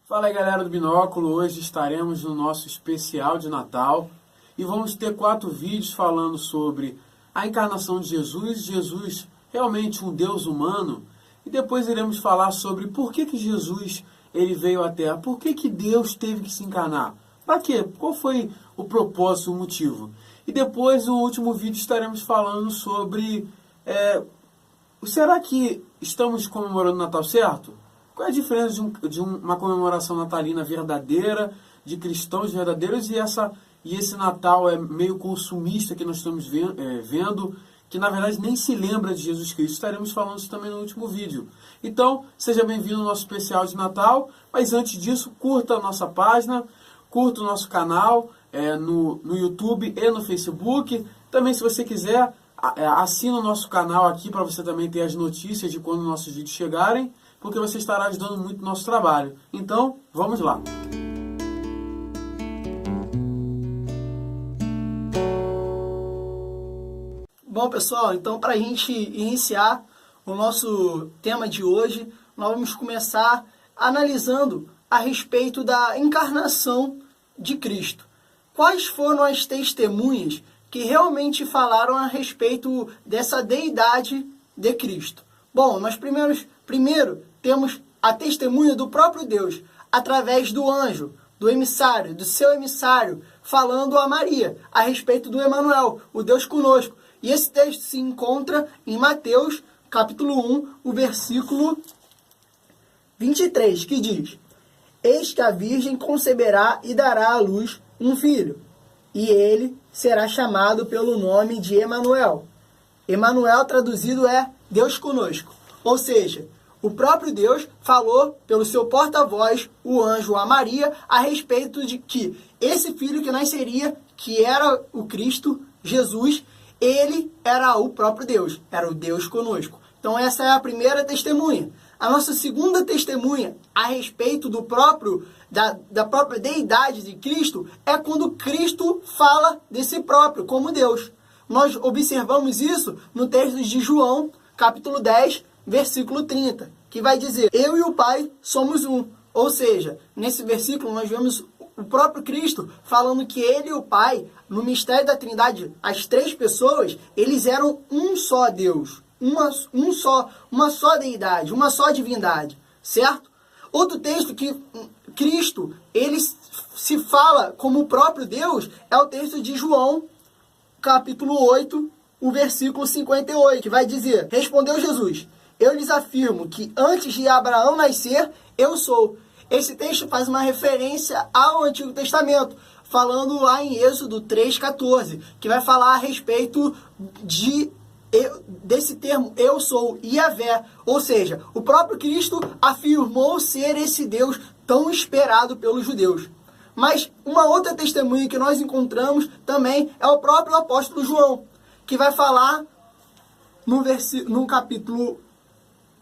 Fala aí, galera do Binóculo, hoje estaremos no nosso especial de Natal e vamos ter 4 vídeos falando sobre a encarnação de Jesus realmente um Deus humano, e depois iremos falar sobre por que Jesus ele veio à Terra, por que Deus teve que se encarnar, para quê, qual foi o propósito, o motivo. E depois, no último vídeo, estaremos falando sobre será que estamos comemorando o Natal certo? Qual é a diferença de uma comemoração natalina verdadeira, de cristãos verdadeiros, e esse Natal meio consumista que nós estamos vendo, que na verdade nem se lembra de Jesus Cristo? Estaremos falando isso também no último vídeo. Então, seja bem-vindo ao nosso especial de Natal, mas antes disso, curta a nossa página, curta o nosso canal no YouTube e no Facebook. Também, se você quiser, assina o nosso canal aqui para você também ter as notícias de quando nossos vídeos chegarem, porque você estará ajudando muito o nosso trabalho. Então, vamos lá. Bom, pessoal, então para a gente iniciar o nosso tema de hoje, nós vamos começar analisando a respeito da encarnação de Cristo. Quais foram as testemunhas que realmente falaram a respeito dessa deidade de Cristo? Bom, nós primeiro temos a testemunha do próprio Deus, através do anjo, do emissário, do seu emissário, falando a Maria, a respeito do Emanuel, o Deus conosco. E esse texto se encontra em Mateus, capítulo 1, o versículo 23, que diz: Eis que a Virgem conceberá e dará à luz um filho, e ele será chamado pelo nome de Emanuel. Emanuel traduzido é Deus conosco. Ou seja, o próprio Deus falou pelo seu porta-voz, o anjo, a Maria, a respeito de que esse filho que nasceria, que era o Cristo, Jesus, ele era o próprio Deus, era o Deus conosco. Então essa é a primeira testemunha. A nossa segunda testemunha a respeito da própria deidade de Cristo é quando Cristo fala de si próprio como Deus. Nós observamos isso no texto de João, capítulo 10, versículo 30, que vai dizer: Eu e o Pai somos um. Ou seja, nesse versículo nós vemos o próprio Cristo falando que ele e o Pai, no mistério da Trindade, as 3 pessoas, eles eram um só Deus, uma só deidade, uma só divindade, certo? Outro texto que Cristo, ele se fala como o próprio Deus, é o texto de João, capítulo 8, o versículo 58, que vai dizer: Respondeu Jesus: Eu lhes afirmo que antes de Abraão nascer, eu sou. Esse texto faz uma referência ao Antigo Testamento, falando lá em Êxodo 3,14, que vai falar a respeito desse termo, eu sou, Yahvé. Ou seja, o próprio Cristo afirmou ser esse Deus tão esperado pelos judeus. Mas uma outra testemunha que nós encontramos também é o próprio apóstolo João, que vai falar no capítulo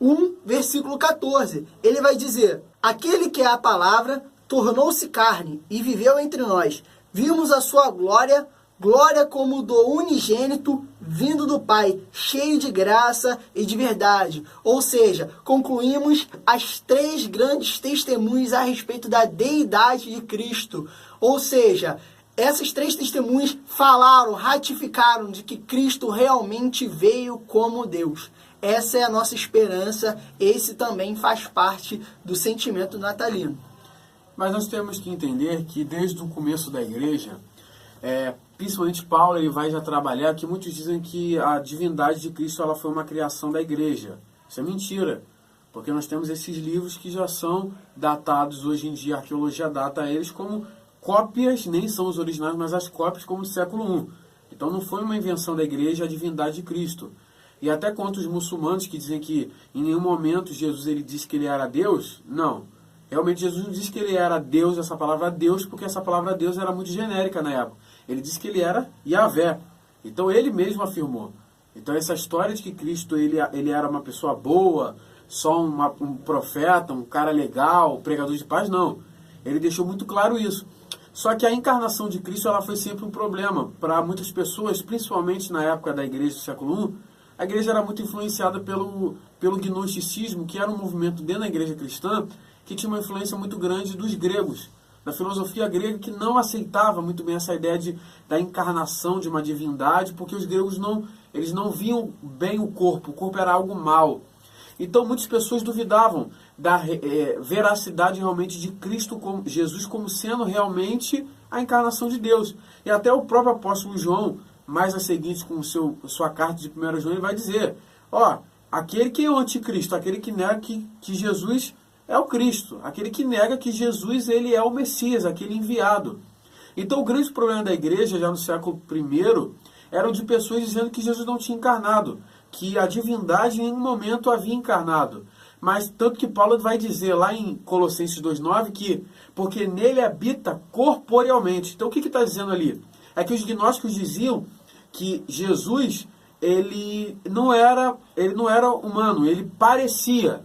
1, versículo 14. Ele vai dizer: Aquele que é a palavra tornou-se carne e viveu entre nós. Vimos a sua glória, glória como do unigênito vindo do Pai, cheio de graça e de verdade. Ou seja, concluímos as 3 grandes testemunhas a respeito da deidade de Cristo. Ou seja, essas 3 testemunhas falaram, ratificaram de que Cristo realmente veio como Deus. Essa é a nossa esperança, esse também faz parte do sentimento natalino. Mas nós temos que entender que desde o começo da igreja, principalmente Paulo, ele vai já trabalhar que muitos dizem que a divindade de Cristo ela foi uma criação da igreja. Isso é mentira, porque nós temos esses livros que já são datados hoje em dia, a arqueologia data eles como cópias, nem são os originais, mas as cópias como do século I. Então não foi uma invenção da igreja a divindade de Cristo. E até quanto os muçulmanos que dizem que em nenhum momento Jesus ele disse que ele era Deus, não. Realmente Jesus não disse que ele era Deus, essa palavra Deus, porque essa palavra Deus era muito genérica na época. Ele disse que ele era Yahvé. Então ele mesmo afirmou. Então essa história de que Cristo ele era uma pessoa boa, só um profeta, um cara legal, pregador de paz, não. Ele deixou muito claro isso. Só que a encarnação de Cristo ela foi sempre um problema para muitas pessoas, principalmente na época da igreja do século I. A igreja era muito influenciada pelo gnosticismo, que era um movimento dentro da igreja cristã, que tinha uma influência muito grande dos gregos, da filosofia grega, que não aceitava muito bem essa ideia da encarnação de uma divindade, porque os gregos eles não viam bem o corpo era algo mau. Então muitas pessoas duvidavam da veracidade realmente de Cristo, Jesus como sendo realmente a encarnação de Deus. E até o próprio apóstolo João, mais a seguinte com sua carta de 1 João, ele vai dizer, aquele que é o anticristo, aquele que nega que Jesus é o Cristo, aquele que nega que Jesus ele é o Messias, aquele enviado. Então o grande problema da igreja, já no século I, era de pessoas dizendo que Jesus não tinha encarnado, que a divindade em nenhum momento havia encarnado. Mas tanto que Paulo vai dizer lá em Colossenses 2,9 que porque nele habita corporealmente. Então o que está dizendo ali? É que os gnósticos diziam que Jesus ele não era humano, ele parecia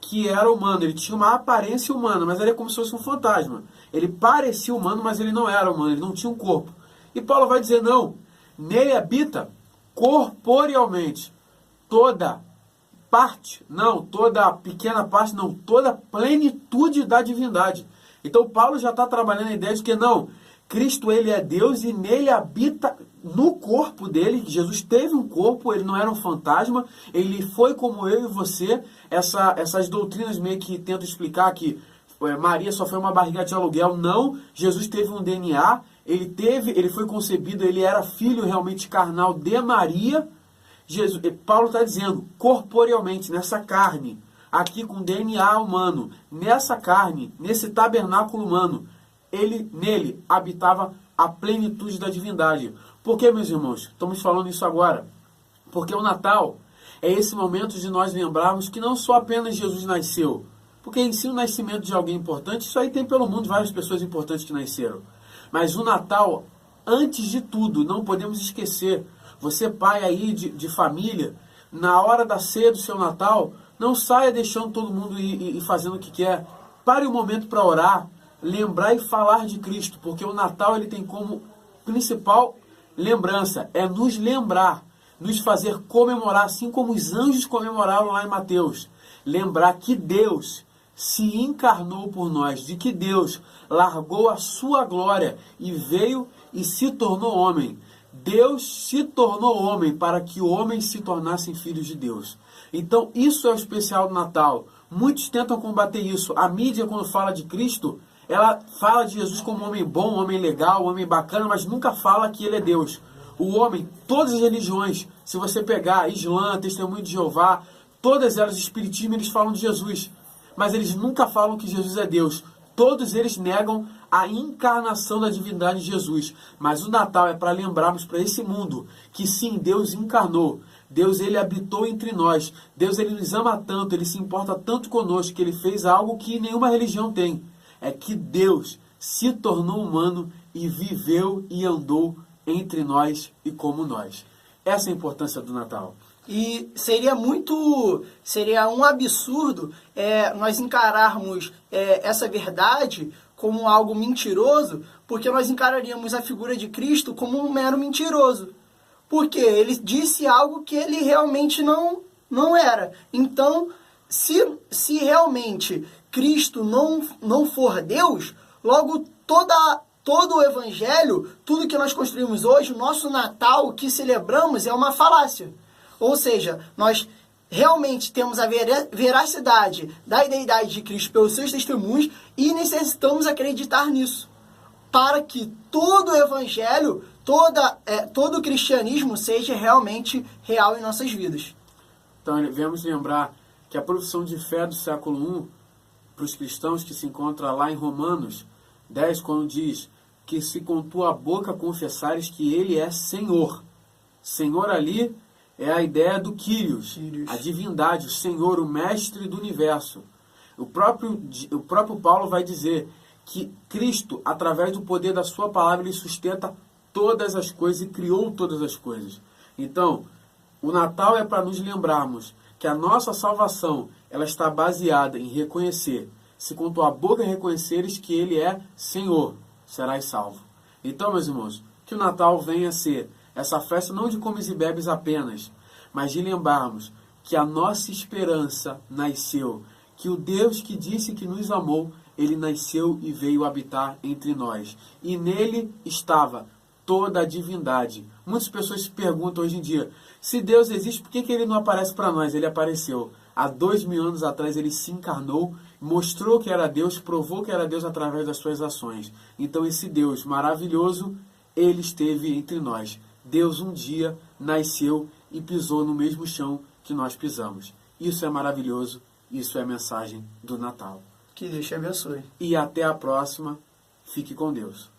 que era humano, ele tinha uma aparência humana, mas ele é como se fosse um fantasma. Ele parecia humano, mas ele não era humano, ele não tinha um corpo. E Paulo vai dizer, não, nele habita corporealmente toda parte, não, toda pequena parte, não, toda a plenitude da divindade. Então Paulo já está trabalhando a ideia de que não, Cristo ele é Deus e nele habita no corpo dele. Jesus teve um corpo, ele não era um fantasma, ele foi como eu e você. Essas doutrinas meio que tentam explicar que Maria só foi uma barriga de aluguel. Não, Jesus teve um DNA, ele foi concebido, ele era filho realmente carnal de Maria. Paulo está dizendo, corporealmente, nessa carne, aqui com DNA humano, nessa carne, nesse tabernáculo humano, nele habitava a plenitude da divindade. Por que, meus irmãos? Estamos falando isso agora. Porque o Natal é esse momento de nós lembrarmos que não só apenas Jesus nasceu, porque em si o nascimento de alguém importante, isso aí tem pelo mundo várias pessoas importantes que nasceram. Mas o Natal, antes de tudo, não podemos esquecer, você pai aí de família, na hora da ceia do seu Natal, não saia deixando todo mundo ir fazendo o que quer. Pare um momento para orar, lembrar e falar de Cristo, porque o Natal ele tem como principal lembrança, é nos lembrar, nos fazer comemorar, assim como os anjos comemoraram lá em Mateus. Lembrar que Deus se encarnou por nós, de que Deus largou a sua glória e veio e se tornou homem. Deus se tornou homem para que homens se tornassem filhos de Deus. Então isso é o especial do Natal. Muitos tentam combater isso. A mídia, quando fala de Cristo, ela fala de Jesus como um homem bom, um homem legal, um homem bacana, mas nunca fala que ele é Deus. O homem, todas as religiões, se você pegar Islã, Testemunho de Jeová, todas elas, Espiritismo, eles falam de Jesus. Mas eles nunca falam que Jesus é Deus. Todos eles negam a encarnação da divindade de Jesus. Mas o Natal é para lembrarmos para esse mundo que sim, Deus encarnou. Deus ele habitou entre nós. Deus ele nos ama tanto, ele se importa tanto conosco que ele fez algo que nenhuma religião tem. É que Deus se tornou humano e viveu e andou entre nós e como nós. Essa é a importância do Natal. E seria um absurdo nós encararmos essa verdade como algo mentiroso, porque nós encararíamos a figura de Cristo como um mero mentiroso. Porque ele disse algo que ele realmente não era. Então, se realmente Cristo não for Deus, logo todo o Evangelho, tudo que nós construímos hoje, o nosso Natal, o que celebramos, é uma falácia. Ou seja, nós realmente temos a veracidade da deidade de Cristo pelos seus testemunhos e necessitamos acreditar nisso, para que todo o Evangelho, todo o cristianismo seja realmente real em nossas vidas. Então, devemos lembrar que a profissão de fé do século I, para os cristãos, que se encontra lá em Romanos 10, quando diz que se com tua boca confessares que ele é Senhor. Senhor ali é a ideia do Kyrios, a divindade, o Senhor, o mestre do universo. O próprio Paulo vai dizer que Cristo, através do poder da sua palavra, ele sustenta todas as coisas e criou todas as coisas. Então, o Natal é para nos lembrarmos que a nossa salvação ela está baseada em reconhecer. Se com tua boca reconheceres que ele é Senhor, serás salvo. Então, meus irmãos, que o Natal venha a ser essa festa não de comes e bebes apenas, mas de lembrarmos que a nossa esperança nasceu, que o Deus que disse que nos amou, ele nasceu e veio habitar entre nós. E nele estava toda a divindade. Muitas pessoas se perguntam hoje em dia, se Deus existe, por que ele não aparece para nós? Ele apareceu. Há 2000 anos atrás ele se encarnou, mostrou que era Deus, provou que era Deus através das suas ações. Então esse Deus maravilhoso, ele esteve entre nós. Deus um dia nasceu e pisou no mesmo chão que nós pisamos. Isso é maravilhoso, isso é a mensagem do Natal. Que Deus te abençoe. E até a próxima. Fique com Deus.